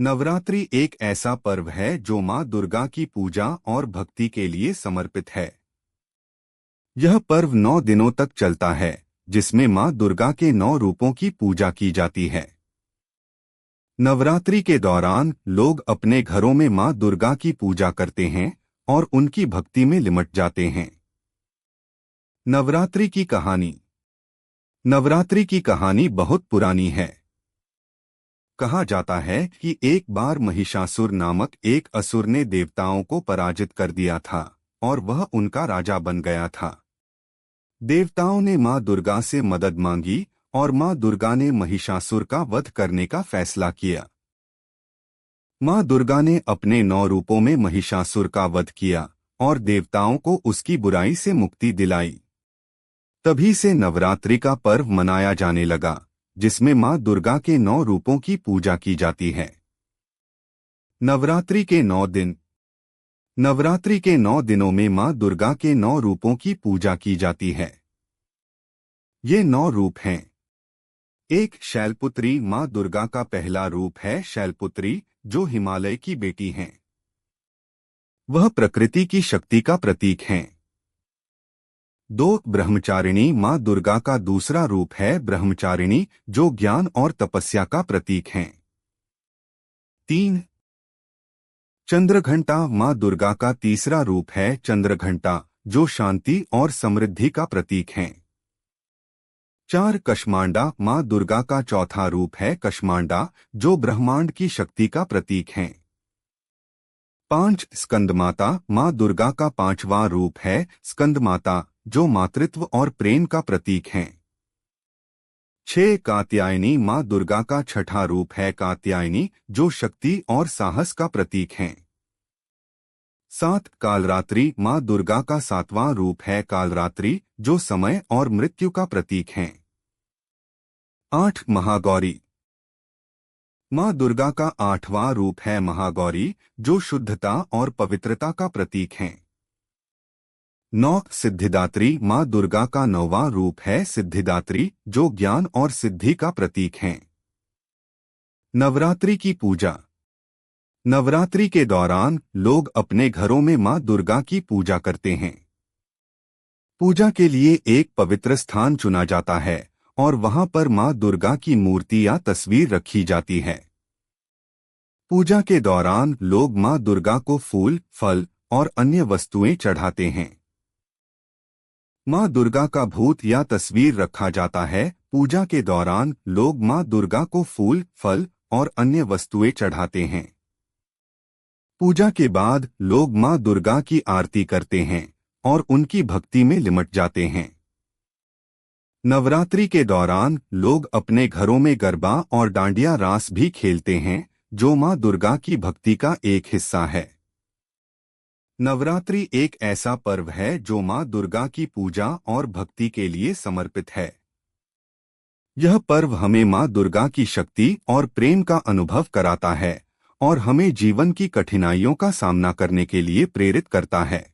नवरात्रि एक ऐसा पर्व है जो माँ दुर्गा की पूजा और भक्ति के लिए समर्पित है। यह पर्व 9 दिनों तक चलता है, जिसमें माँ दुर्गा के 9 रूपों की पूजा की जाती है। नवरात्रि के दौरान लोग अपने घरों में माँ दुर्गा की पूजा करते हैं और उनकी भक्ति में लिमट जाते हैं। नवरात्रि की कहानी। नवरात्रि की कहानी बहुत पुरानी है। कहा जाता है कि एक बार महिषासुर नामक एक असुर ने देवताओं को पराजित कर दिया था और वह उनका राजा बन गया था। देवताओं ने माँ दुर्गा से मदद मांगी और माँ दुर्गा ने महिषासुर का वध करने का फैसला किया। माँ दुर्गा ने अपने 9 रूपों में महिषासुर का वध किया और देवताओं को उसकी बुराई से मुक्ति दिलाई। तभी से नवरात्रि का पर्व मनाया जाने लगा, जिसमें माँ दुर्गा के 9 रूपों की पूजा की जाती है। नवरात्रि के 9 दिन। नवरात्रि के 9 दिनों में माँ दुर्गा के 9 रूपों की पूजा की जाती है। ये 9 रूप हैं। 1. शैलपुत्री। माँ दुर्गा का पहला रूप है शैलपुत्री, जो हिमालय की बेटी हैं। वह प्रकृति की शक्ति का प्रतीक हैं। 2. ब्रह्मचारिणी। माँ दुर्गा का दूसरा रूप है ब्रह्मचारिणी, जो ज्ञान और तपस्या का प्रतीक हैं। 3. चंद्रघंटा। माँ दुर्गा का तीसरा रूप है चंद्रघंटा, जो शांति और समृद्धि का प्रतीक हैं। 4. कश्मांडा। माँ दुर्गा का चौथा रूप है कश्मांडा, जो ब्रह्मांड की शक्ति का प्रतीक हैं। 5. स्कंदमाता। माँ दुर्गा का 5वां रूप है स्कंदमाता, जो मातृत्व और प्रेम का प्रतीक हैं। 6. कात्यायनी। माँ दुर्गा का 6ठा रूप है कात्यायनी, जो शक्ति और साहस का प्रतीक हैं। 7. कालरात्रि। माँ दुर्गा का 7वां रूप है कालरात्रि, जो समय और मृत्यु का प्रतीक हैं। 8. महागौरी। माँ दुर्गा का 8वां रूप है महागौरी, जो शुद्धता और पवित्रता का प्रतीक हैं। 9. सिद्धिदात्री। माँ दुर्गा का 9वां रूप है सिद्धिदात्री, जो ज्ञान और सिद्धि का प्रतीक हैं। नवरात्रि की पूजा। नवरात्रि के दौरान लोग अपने घरों में माँ दुर्गा की पूजा करते हैं। पूजा के लिए एक पवित्र स्थान चुना जाता है और वहां पर माँ दुर्गा की मूर्ति या तस्वीर रखी जाती है। पूजा के दौरान लोग माँ दुर्गा को फूल, फल और अन्य वस्तुएं चढ़ाते हैं। माँ दुर्गा का भूत या तस्वीर रखा जाता है। पूजा के दौरान लोग माँ दुर्गा को फूल, फल और अन्य वस्तुएं चढ़ाते हैं। पूजा के बाद लोग माँ दुर्गा की आरती करते हैं और उनकी भक्ति में लिमट जाते हैं। नवरात्रि के दौरान लोग अपने घरों में गरबा और डांडिया रास भी खेलते हैं, जो माँ दुर्गा की भक्ति का एक हिस्सा है। नवरात्रि एक ऐसा पर्व है जो माँ दुर्गा की पूजा और भक्ति के लिए समर्पित है। यह पर्व हमें माँ दुर्गा की शक्ति और प्रेम का अनुभव कराता है और हमें जीवन की कठिनाइयों का सामना करने के लिए प्रेरित करता है।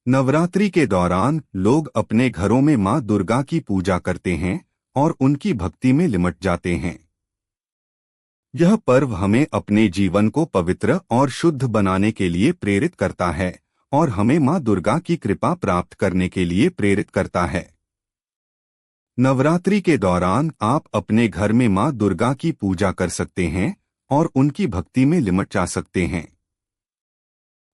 नवरात्रि के दौरान लोग अपने घरों में माँ दुर्गा की पूजा करते हैं और उनकी भक्ति में लिमट जाते हैं। यह पर्व हमें अपने जीवन को पवित्र और शुद्ध बनाने के लिए प्रेरित करता है और हमें माँ दुर्गा की कृपा प्राप्त करने के लिए प्रेरित करता है। नवरात्रि के दौरान आप अपने घर में माँ दुर्गा की पूजा कर सकते हैं और उनकी भक्ति में लिमट जा सकते हैं।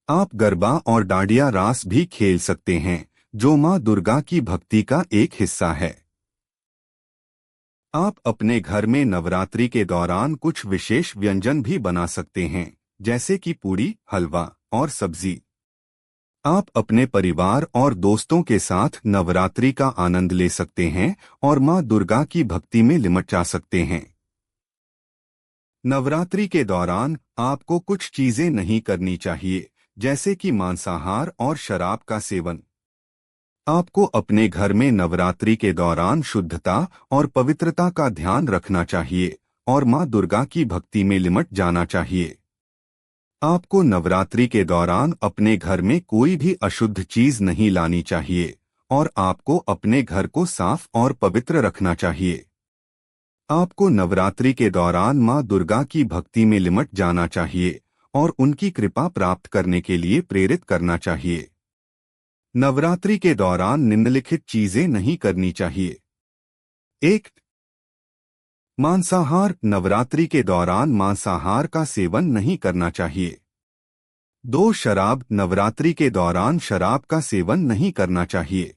आप गरबा और डांडिया रास भी खेल सकते हैं, जो माँ दुर्गा की भक्ति का एक हिस्सा है। आप अपने घर में नवरात्रि के दौरान कुछ विशेष व्यंजन भी बना सकते हैं, जैसे कि पूड़ी, हलवा और सब्जी। आप अपने परिवार और दोस्तों के साथ नवरात्रि का आनंद ले सकते हैं और माँ दुर्गा की भक्ति में लिमट जा सकते हैं। नवरात्रि के दौरान आपको कुछ चीजें नहीं करनी चाहिए, जैसे कि मांसाहार और शराब का सेवन। आपको अपने घर में नवरात्रि के दौरान शुद्धता और पवित्रता का ध्यान रखना चाहिए और माँ दुर्गा की भक्ति में लिमट जाना चाहिए। आपको नवरात्रि के दौरान अपने घर में कोई भी अशुद्ध चीज नहीं लानी चाहिए और आपको अपने घर को साफ और पवित्र रखना चाहिए। आपको नवरात्रि के दौरान मां दुर्गा की भक्ति में लिमट जाना चाहिए और उनकी कृपा प्राप्त करने के लिए प्रेरित करना चाहिए। नवरात्रि के दौरान निम्नलिखित चीजें नहीं करनी चाहिए। 1. मांसाहार। नवरात्रि के दौरान मांसाहार का सेवन नहीं करना चाहिए। 2. शराब। नवरात्रि के दौरान शराब का सेवन नहीं करना चाहिए।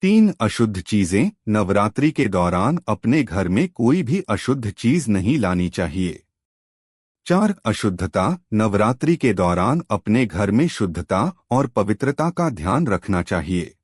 3. अशुद्ध चीजें। नवरात्रि के दौरान अपने घर में कोई भी अशुद्ध चीज नहीं लानी चाहिए। 4. अशुद्धता। नवरात्रि के दौरान अपने घर में शुद्धता और पवित्रता का ध्यान रखना चाहिए।